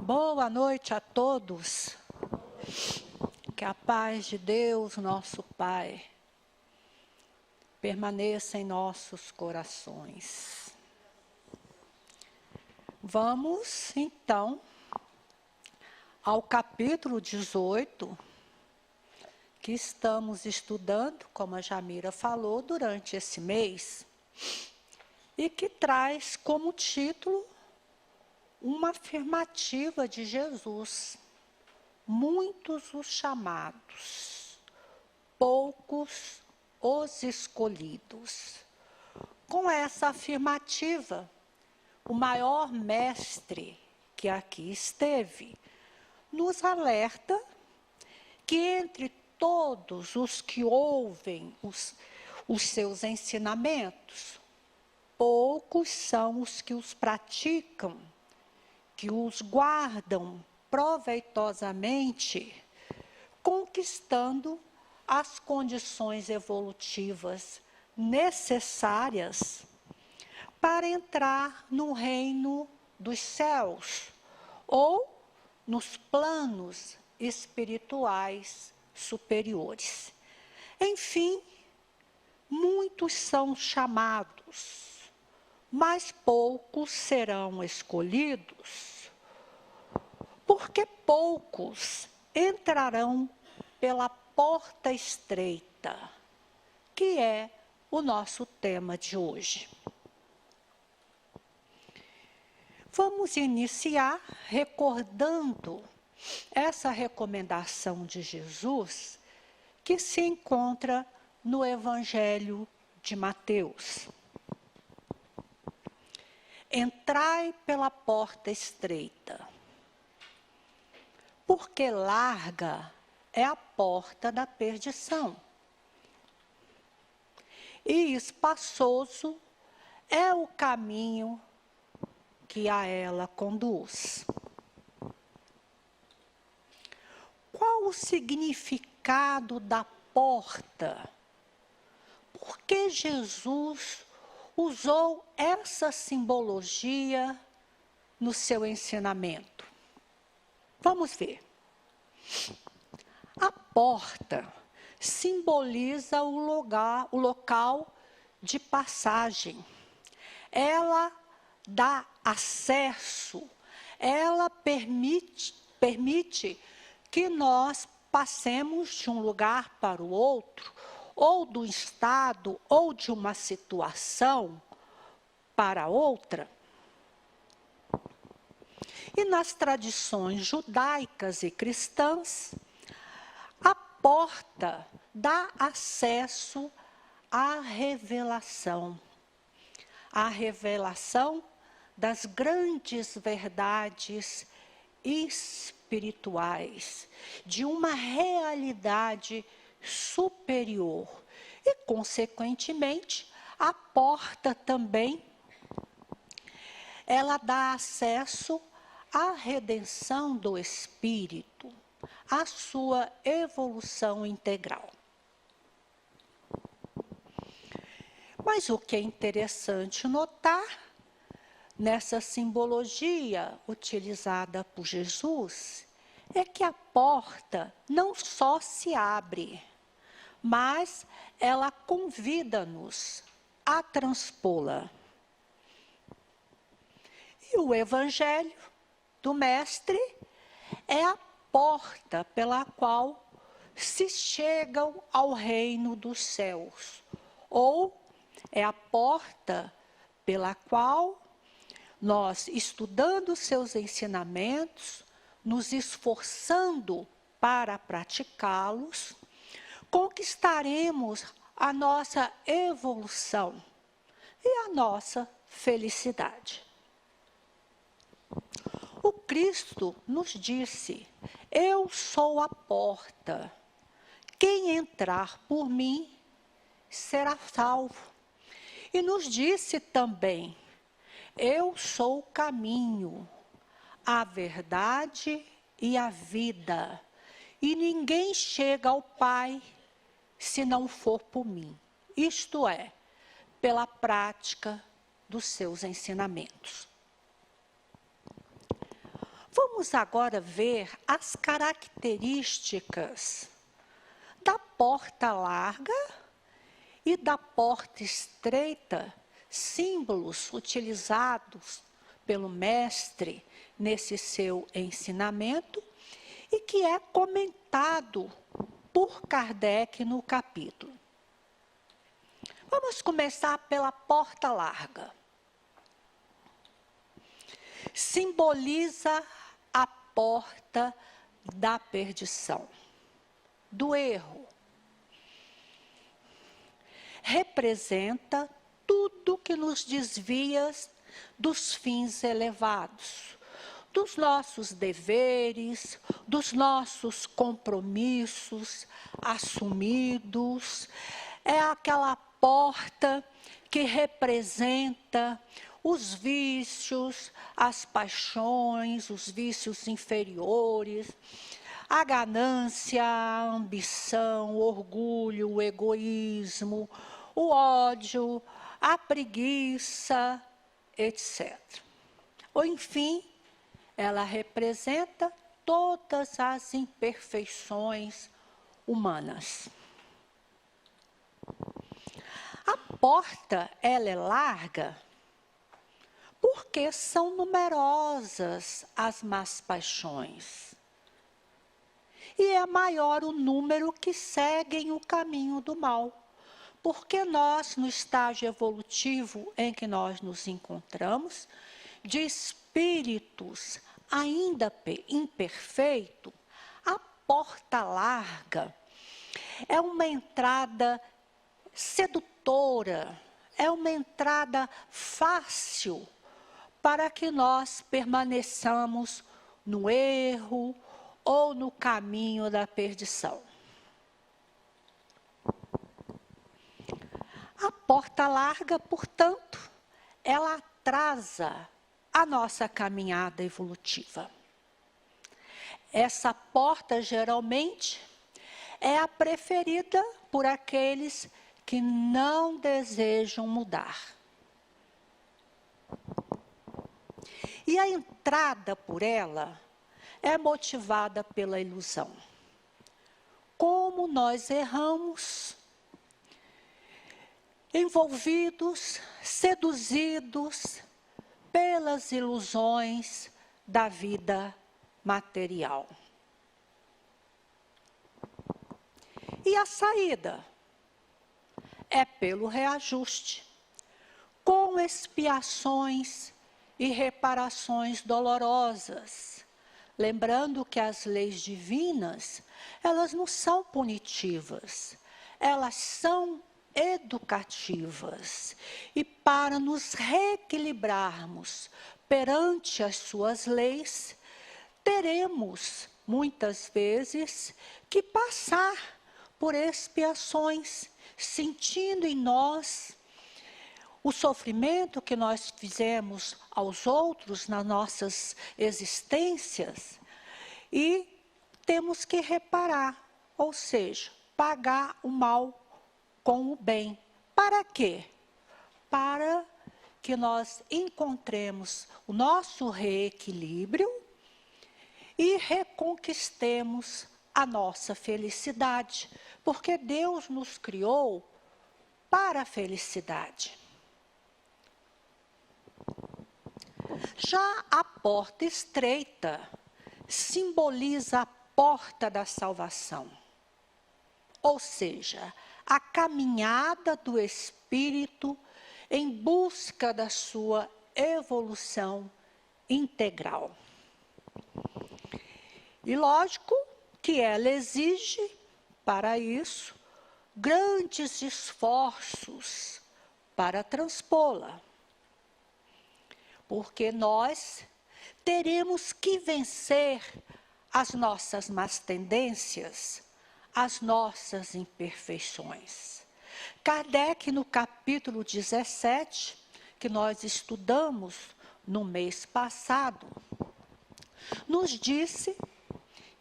Boa noite a todos. Que a paz de Deus, nosso Pai, permaneça em nossos corações. Vamos, então, ao capítulo 18, que estamos estudando, como a Jamira falou, durante esse mês, e que traz como título uma afirmativa de Jesus: muitos os chamados, poucos os escolhidos. Com essa afirmativa, o maior mestre que aqui esteve nos alerta que entre todos os que ouvem os seus ensinamentos, poucos são os que os praticam, que os guardam proveitosamente, conquistando as condições evolutivas necessárias para entrar no reino dos céus ou nos planos espirituais superiores. Enfim, muitos são chamados, mas poucos serão escolhidos, porque poucos entrarão pela porta estreita, que é o nosso tema de hoje. Vamos iniciar recordando essa recomendação de Jesus, que se encontra no Evangelho de Mateus. Entrai pela porta estreita, porque larga é a porta da perdição, e espaçoso é o caminho que a ela conduz. Qual o significado da porta? Por que Jesus usou essa simbologia no seu ensinamento? Vamos ver. A porta simboliza o local de passagem. Ela dá acesso, ela permite que nós passemos de um lugar para o outro, ou do estado, ou de uma situação para outra. E nas tradições judaicas e cristãs, a porta dá acesso à revelação das grandes verdades espirituais, de uma realidade superior. E, consequentemente, a porta também, ela dá acesso à redenção do espírito, à sua evolução integral. Mas o que é interessante notar nessa simbologia utilizada por Jesus é que a porta não só se abre, mas ela convida-nos a transpô-la. E o Evangelho do Mestre é a porta pela qual se chegam ao reino dos céus, ou é a porta pela qual nós, estudando seus ensinamentos, nos esforçando para praticá-los, conquistaremos a nossa evolução e a nossa felicidade. O Cristo nos disse: eu sou a porta, quem entrar por mim será salvo. E nos disse também: eu sou o caminho, a verdade e a vida, e ninguém chega ao Pai se não for por mim. Isto é, pela prática dos seus ensinamentos. Vamos agora ver as características da porta larga e da porta estreita, símbolos utilizados pelo mestre nesse seu ensinamento e que é comentado por Kardec no capítulo. Vamos começar pela porta larga. Simboliza a porta da perdição, do erro. Representa tudo que nos desvia dos fins elevados, dos nossos deveres, dos nossos compromissos assumidos. É aquela porta que representa os vícios, as paixões, os vícios inferiores, a ganância, a ambição, o orgulho, o egoísmo, o ódio, a preguiça, etc. Ou, enfim, ela representa todas as imperfeições humanas. A porta, ela é larga porque são numerosas as más paixões. E é maior o número que seguem o caminho do mal. Porque nós, no estágio evolutivo em que nós nos encontramos, de espíritos ainda imperfeitos, a porta larga é uma entrada sedutora, é uma entrada fácil para que nós permaneçamos no erro ou no caminho da perdição. A porta larga, portanto, ela atrasa a nossa caminhada evolutiva. Essa porta, geralmente, é a preferida por aqueles que não desejam mudar. E a entrada por ela é motivada pela ilusão. Como nós erramos, envolvidos, seduzidos pelas ilusões da vida material. E a saída é pelo reajuste, com expiações e reparações dolorosas. Lembrando que as leis divinas, elas não são punitivas, elas são educativas. E para nos reequilibrarmos perante as suas leis, teremos, muitas vezes, que passar por expiações, sentindo em nós o sofrimento que nós fizemos aos outros nas nossas existências e temos que reparar, ou seja, pagar o mal com o bem. Para quê? Para que nós encontremos o nosso reequilíbrio e reconquistemos a nossa felicidade, porque Deus nos criou para a felicidade. Já a porta estreita simboliza a porta da salvação, ou seja, a caminhada do espírito em busca da sua evolução integral. E lógico que ela exige, para isso, grandes esforços para transpô-la. Porque nós teremos que vencer as nossas más tendências, as nossas imperfeições. Kardec, no capítulo 17, que nós estudamos no mês passado, nos disse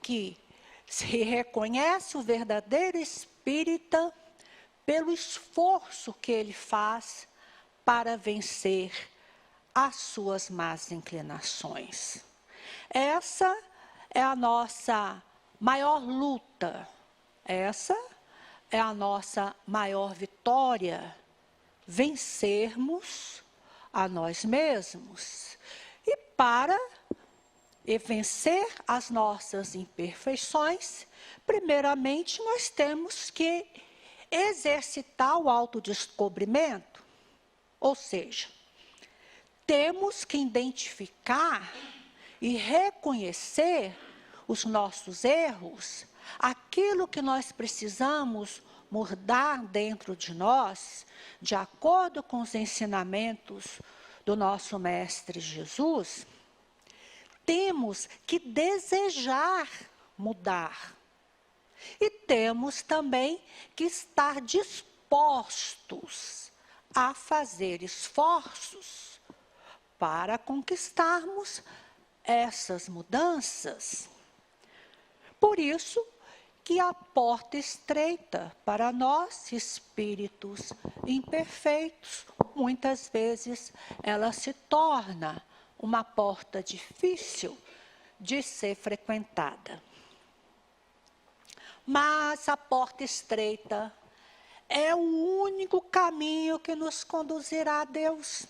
que se reconhece o verdadeiro espírita pelo esforço que ele faz para vencer as suas más inclinações. Essa é a nossa maior luta. Essa é a nossa maior vitória. Vencermos a nós mesmos. E para vencer as nossas imperfeições, primeiramente nós temos que exercitar o autodescobrimento. Ou seja, temos que identificar e reconhecer os nossos erros, aquilo que nós precisamos mudar dentro de nós, de acordo com os ensinamentos do nosso Mestre Jesus. Temos que desejar mudar. E temos também que estar dispostos a fazer esforços para conquistarmos essas mudanças. Por isso que a porta estreita para nós, espíritos imperfeitos, muitas vezes ela se torna uma porta difícil de ser frequentada. Mas a porta estreita é o único caminho que nos conduzirá a Deus.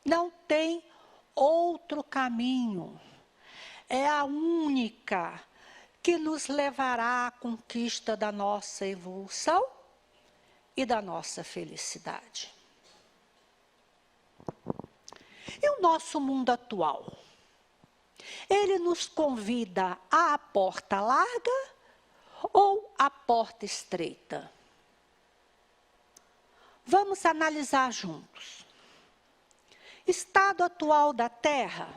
Não tem outro caminho. É a única que nos levará à conquista da nossa evolução e da nossa felicidade. E o nosso mundo atual? Ele nos convida à porta larga ou à porta estreita? Vamos analisar juntos. Estado atual da Terra.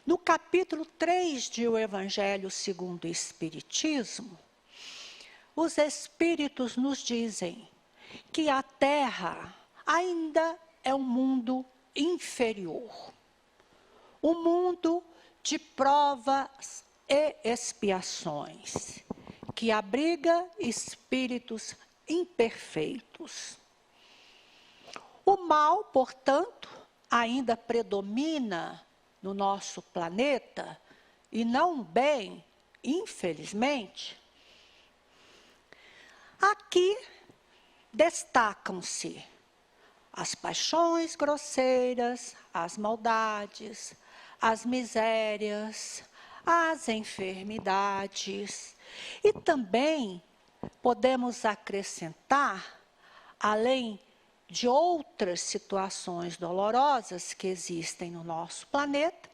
No capítulo 3 de O Evangelho segundo o Espiritismo, os Espíritos nos dizem que a Terra ainda é um mundo inferior. Um mundo de provas e expiações, que abriga espíritos imperfeitos. O mal, portanto, ainda predomina no nosso planeta, e não o bem, infelizmente. Aqui destacam-se as paixões grosseiras, as maldades, as misérias, as enfermidades. E também podemos acrescentar, além de outras situações dolorosas que existem no nosso planeta,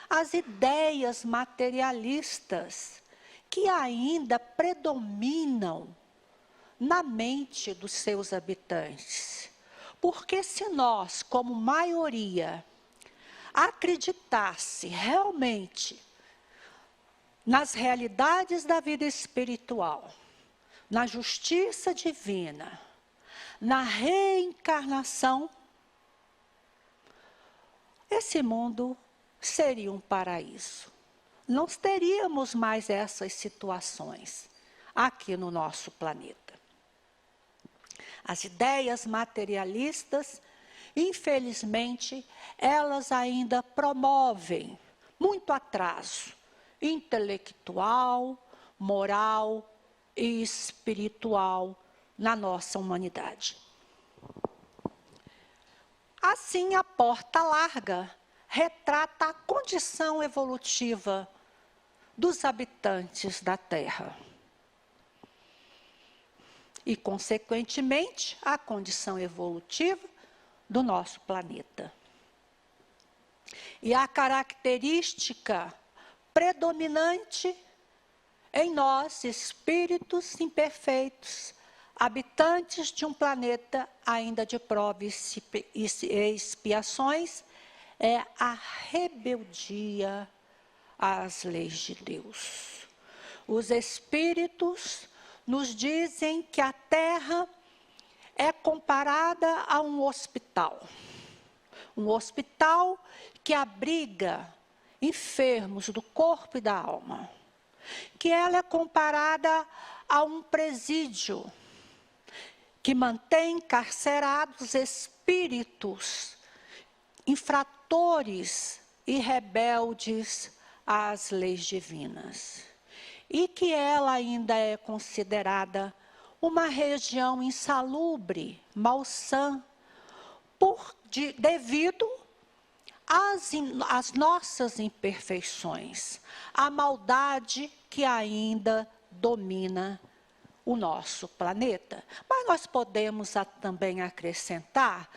as ideias materialistas que ainda predominam na mente dos seus habitantes. Porque se nós, como maioria, acreditasse realmente nas realidades da vida espiritual, na justiça divina, na reencarnação, esse mundo seria um paraíso. Não teríamos mais essas situações aqui no nosso planeta. As ideias materialistas, infelizmente, elas ainda promovem muito atraso intelectual, moral e espiritual na nossa humanidade. Assim, a porta larga retrata a condição evolutiva dos habitantes da Terra. E, consequentemente, a condição evolutiva do nosso planeta. E a característica predominante em nós, espíritos imperfeitos, habitantes de um planeta ainda de provas e expiações, é a rebeldia às leis de Deus. Os espíritos nos dizem que a Terra é comparada a um hospital. Um hospital que abriga enfermos do corpo e da alma. Que ela é comparada a um presídio que mantém encarcerados espíritos infratores e rebeldes às leis divinas. E que ela ainda é considerada uma região insalubre, malsã, devido às nossas imperfeições, à maldade que ainda domina o nosso planeta. Mas nós podemos também acrescentar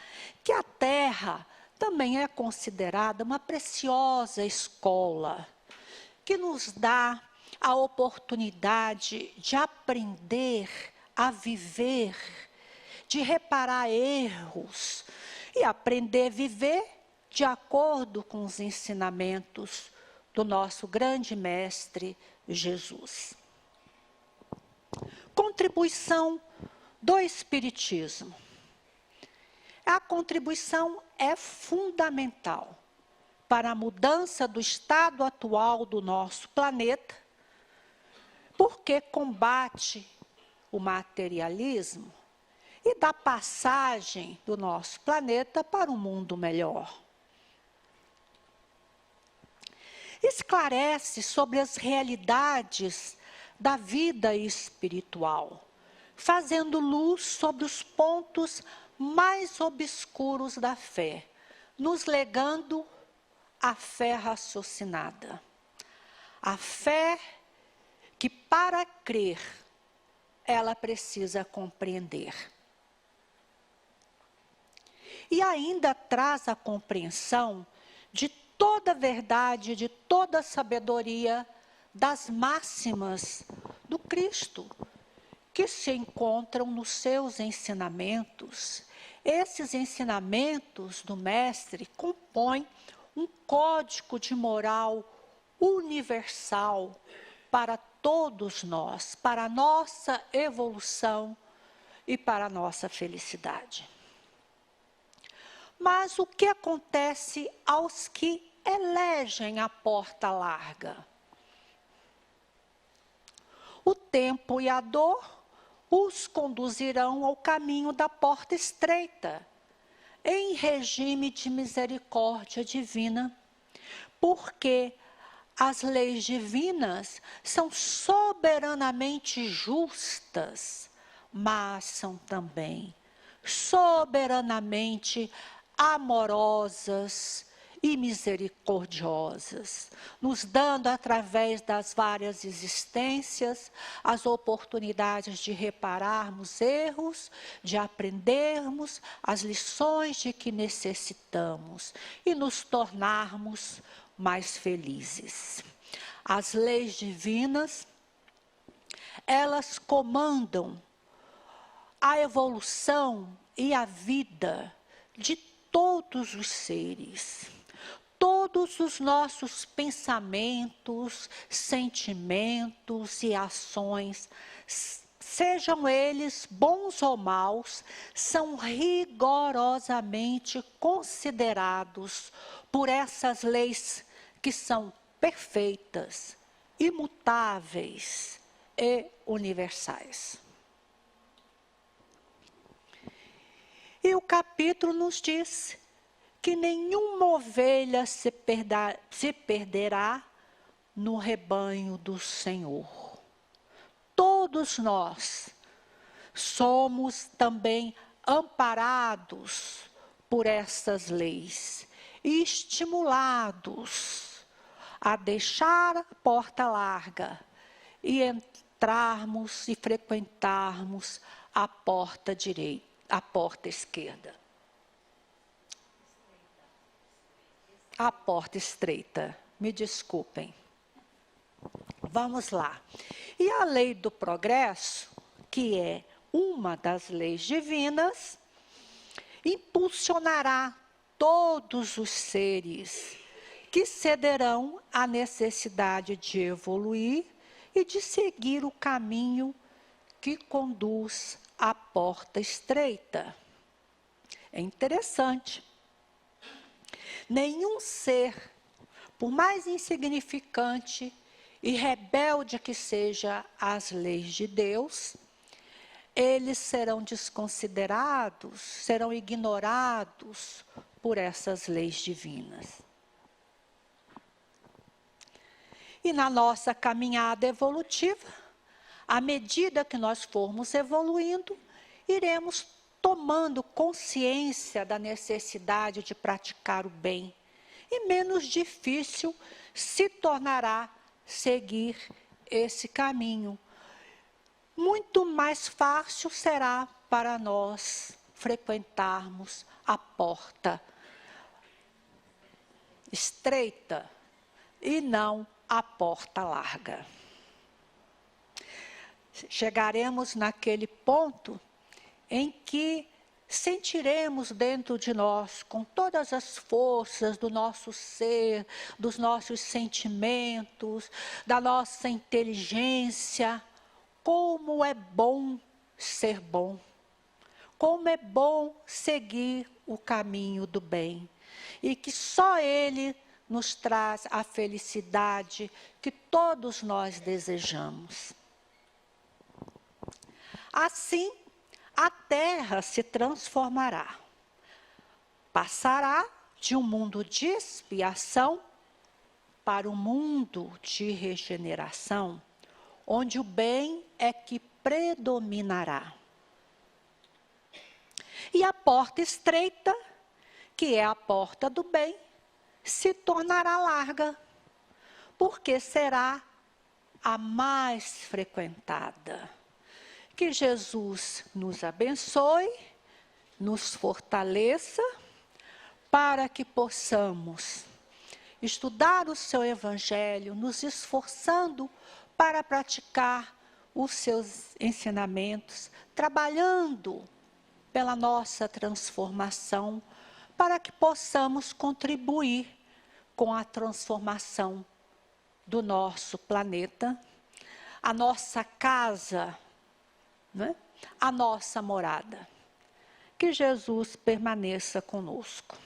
que a Terra também é considerada uma preciosa escola, que nos dá a oportunidade de aprender a viver, de reparar erros e aprender a viver de acordo com os ensinamentos do nosso grande mestre Jesus. Contribuição do Espiritismo. A contribuição é fundamental para a mudança do estado atual do nosso planeta, porque combate o materialismo e dá passagem do nosso planeta para um mundo melhor. Esclarece sobre as realidades da vida espiritual, fazendo luz sobre os pontos mais obscuros da fé, nos legando a fé raciocinada. A fé que, para crer, ela precisa compreender. E ainda traz a compreensão de toda a verdade, de toda a sabedoria das máximas do Cristo, que se encontram nos seus ensinamentos. Esses ensinamentos do Mestre compõem um código de moral universal para todos nós, para a nossa evolução e para a nossa felicidade. Mas o que acontece aos que elegem a porta larga? O tempo e a dor os conduzirão ao caminho da porta estreita, em regime de misericórdia divina, porque as leis divinas são soberanamente justas, mas são também soberanamente amorosas e misericordiosas, nos dando, através das várias existências, as oportunidades de repararmos erros, de aprendermos as lições de que necessitamos e nos tornarmos mais felizes. As leis divinas, elas comandam a evolução e a vida de todos os seres. Todos os nossos pensamentos, sentimentos e ações, sejam eles bons ou maus, são rigorosamente considerados por essas leis que são perfeitas, imutáveis e universais. E o capítulo nos diz que nenhuma ovelha se perderá no rebanho do Senhor. Todos nós somos também amparados por essas leis e estimulados a deixar a porta larga e entrarmos e frequentarmos a porta direita, a porta esquerda. A porta estreita, me desculpem. Vamos lá. E a lei do progresso, que é uma das leis divinas, impulsionará todos os seres que cederão à necessidade de evoluir e de seguir o caminho que conduz à porta estreita. É interessante. Nenhum ser, por mais insignificante e rebelde que seja às leis de Deus, eles serão desconsiderados, serão ignorados por essas leis divinas. E na nossa caminhada evolutiva, à medida que nós formos evoluindo, iremos tomando consciência da necessidade de praticar o bem. E menos difícil se tornará seguir esse caminho. Muito mais fácil será para nós frequentarmos a porta estreita e não a porta larga. Chegaremos naquele ponto em que sentiremos dentro de nós, com todas as forças do nosso ser, dos nossos sentimentos, da nossa inteligência, como é bom ser bom, como é bom seguir o caminho do bem, e que só Ele nos traz a felicidade que todos nós desejamos. Assim, a terra se transformará, passará de um mundo de expiação para um mundo de regeneração, onde o bem é que predominará. E a porta estreita, que é a porta do bem, se tornará larga, porque será a mais frequentada. Que Jesus nos abençoe, nos fortaleça, para que possamos estudar o seu Evangelho, nos esforçando para praticar os seus ensinamentos, trabalhando pela nossa transformação, para que possamos contribuir com a transformação do nosso planeta, a nossa casa, né? A nossa morada. Que Jesus permaneça conosco.